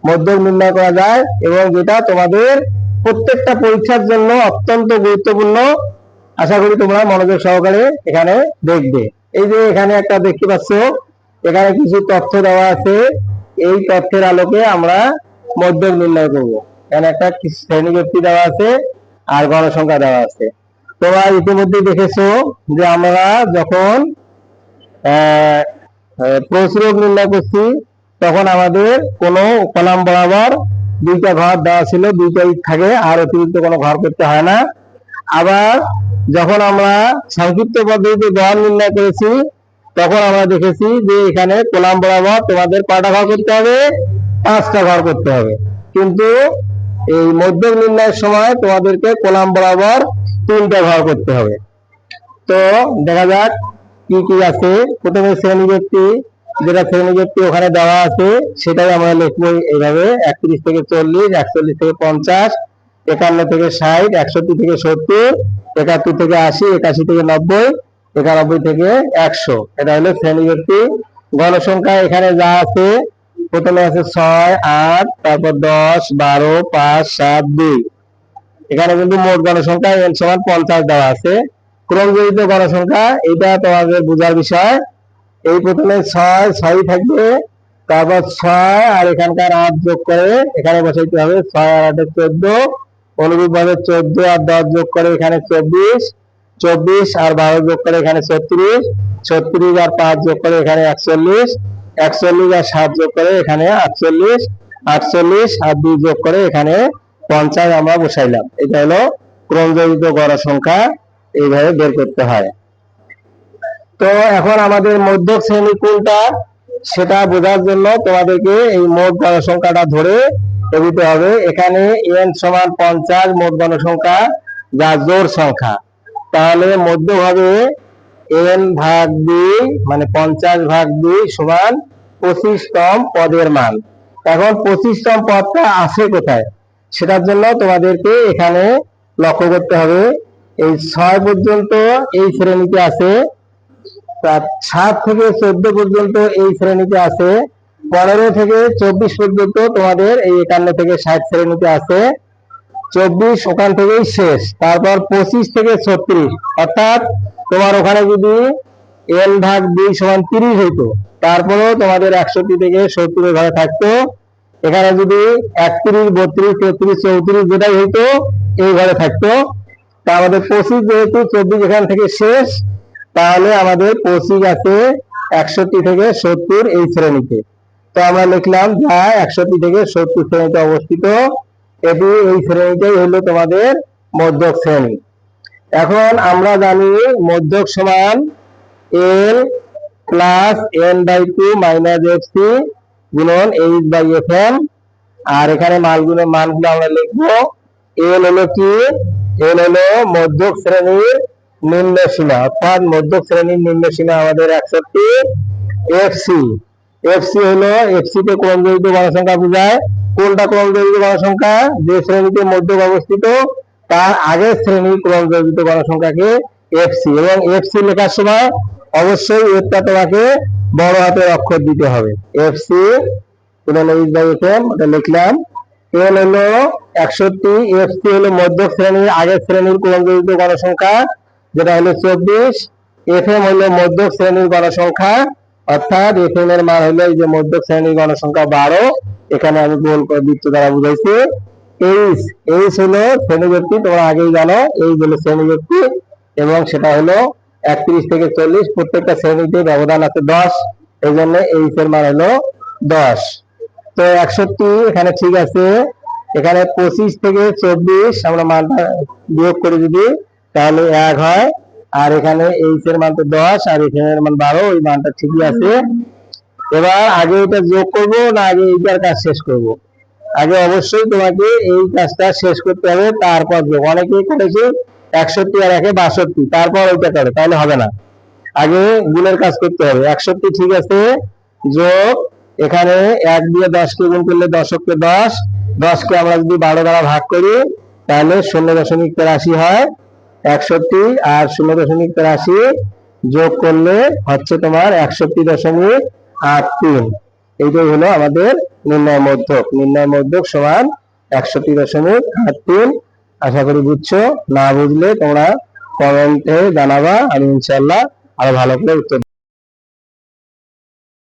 মধ্যক নির্ণয় করা যায়, এবং যেটা তোমাদের প্রত্যেকটা পরীক্ষার জন্য অত্যন্ত গুরুত্বপূর্ণ। আশা করি তোমরা মনোযোগ সহকারে এখানে দেখবে। এই যে এখানে একটা দেখতে পাচ্ছ, এখানে কিছু তথ্য দেওয়া আছে। এই তথ্যের আলোকে আমরা মধ্যক নির্ণয় করব। এখানে একটা শ্রেণীব্যক্তি দেওয়া আছে আর গণসংখ্যা দেওয়া আছে। তোমরা ইতিমধ্যে দেখেছো যে আমরা যখন প্রতিরোধ নির্ণয় করছি তখন আমাদের কোনো কলাম বরাবর দুইটা ঘর দেওয়া ছিল, দুইটাই থাকে, আর অতিরিক্ত কোনো ঘর করতে হয় না। আবার যখন আমরা সংক্ষিপ্ত পদ্ধতিতে গড় নির্ণয় করেছি তখন আমরা দেখেছি যে এখানে কলাম বরাবর তোমাদের কয়টা ঘর করতে হবে? 5টা ঘর করতে হবে। কিন্তু এই মধ্যক নির্ণয়ের সময় তোমাদেরকে কলাম বরাবর 3টা ঘর করতে হবে। তো দেখা যাক কি কি আছে। প্রথমে শ্রেণীব্যক্তি, যেটা শ্রেণীব্যক্তি ওখানে দেওয়া আছে সেটাই আমরা লিখবো এইভাবে: 31 থেকে 40, 41 থেকে 50, 51 থেকে 60, 61 থেকে 70, 71 থেকে 80, 81 থেকে 90, 91 থেকে 100। এটা হলো শ্রেণীব্যক্তি। গণসংখ্যা এখানে যা আছে, প্রথমে আছে 6, 8, তারপর 10, 12, 5, 7, 2। এখানে কিন্তু মোট গণসংখ্যা n সমান 50 দেওয়া আছে। ক্রমজড়িত গণসংখ্যা, এটা তোমাদের বোঝার বিষয়। এই প্রথমে 6 থাকবে, তারপর 6 আর এখানকার 8 যোগ করে এখানে বসাইতে হবে। 6 আর 8 14, অনুরূপ ভাবে 14 আর 10 যোগ করে এখানে 24, 24 আর 12 যোগ করে এখানে 36, 36 আর 5 যোগ করে এখানে 41, 41 আর 7 যোগ করে এখানে 48, 48 আর 2 যোগ করে এখানে 50 আমরা বসাইলাম। এটা হলো ক্রমজড়িত গণসংখ্যা, এইভাবে বের করতে হয়। তো এখন আমাদের মধ্যক শ্রেণী কোনটা সেটা বোঝার জন্য তোমাদেরকে এই মোট গণসংখ্যাটা ধরে দিতে হবে। এখানে n সমান 50 মোট গণসংখ্যা, যা জোড় সংখ্যা। তাহলে মধ্যক হবে n ভাগ 2, মানে 50 ভাগ 2 সমান 25তম পদের মান। এখন 25তম পদটা আছে কোথায় সেটার জন্য তোমাদেরকে এখানে লক্ষ্য করতে হবে। এই 6 পর্যন্ত এই শ্রেণীতে আছে, 7 থেকে 14 পর্যন্ত এই শ্রেণীতে আছে, 15 থেকে 24 পর্যন্ত তোমাদের এই 51 থেকে 60 শ্রেণীতে আছে, 24 ওখান থেকেই শেষ। তারপর 25 থেকে 36, অর্থাৎ তোমার ওখানে যদি n ভাগ 2 সমান 30 হইতো, তারপরেও তোমাদের 61 থেকে 70 ঘরে থাকতো। এখানে যদি 31, 32, 33, 34 যেটাই হইতো এই ঘরে থাকতো। তা আমাদের 25 যেহেতু 24 এখান থেকে শেষ, তাহলে আমাদের 25 আছে 61 থেকে 70 এই শ্রেণীতে। তো আমরা লিখলাম যা 61 থেকে 70 শ্রেণীতে অবস্থিত, এটি এই শ্রেণীটাই হলো তোমাদের মধ্যক শ্রেণী। এখন আমরা জানি মধ্যক সমান l plus n/2 minus fc গুণন h/fm। আর এখানে মানগুলো আমরা লিখবো। l হলো কি? l হলো মধ্যক শ্রেণীর নিম্ন সীমা, অর্থাৎ মধ্যক শ্রেণীর নিম্ন সীমা আমাদের 61। fc হলো, fc তে ক্রমজড়িত গণসংখ্যা বোঝায়। কোনটা ক্রমজড়িত গণসংখ্যা? যে শ্রেণীতে মধ্যক অবস্থিত তার আগের শ্রেণীর ক্রমজড়িত গণসংখ্যাকে fc। এবং fc লেখার সময় অবশ্যই এটা তোমাকে বড় হাতের অক্ষর দিতে হবে। fc গুণন h/fm, ওটা লিখলাম। l হলো 61, fc হলো মধ্যক শ্রেণীর আগের শ্রেণীর ক্রমজড়িত গণসংখ্যা, যেটা হলো 24। fm হলো মধ্যক শ্রেণীর গণসংখ্যা, অর্থাৎ fm এর মান হলো এই যে মধ্যক শ্রেণীর গণসংখ্যা 12, এখানে আমি গোল করে বৃত্ত দ্বারা বুঝাইছি। h হলো শ্রেণীব্যক্তি, তোমরা আগেই জানো, এই হলো শ্রেণীব্যক্তি, এবং সেটা হলো 31 থেকে 40, প্রত্যেকটা শ্রেণীতে ব্যবধান আছে 10, এই জন্য h এর মান হলো 10। তো 61 এখানে ঠিক আছে। এখানে 25 থেকে 24 আমরা মানটা বিয়োগ করে যদি তাহলে 1 হয়। আর এখানে h এর মান তো 10 আর এখানে এর মান 12, ওই মানটা ঠিকই আছে। এবার আগে এটা যোগ করব না আগে এইটার কাজ শেষ করব? আগে অবশ্যই তোমাকে এই কাজটা শেষ করতে হবে, তারপর যোগ। অনেকেই করেছে 61 আর 1 62, তারপর ওইটা করে, তাহলে হবে না। আগে গুণের কাজ করতে হবে। 61 ঠিক আছে, যোগ এখানে 1 দিয়ে 10 কে গুণ করলে 10 10, 10 কে আমরা যদি 12 দ্বারা ভাগ করি তাহলে 0.83 হয়। 61 আর 0.83 যোগ করলে হচ্ছে তোমার 61.83। এইটাই হলো আমাদের নির্ণয় মধ্যক। নির্ণয় মধ্যক সমান 61.83। আশা করি বুঝছো, না বুঝলে তোমরা কমেন্টে জানাবা, আমি ইনশাআল্লাহ আরো ভালো করে উত্তর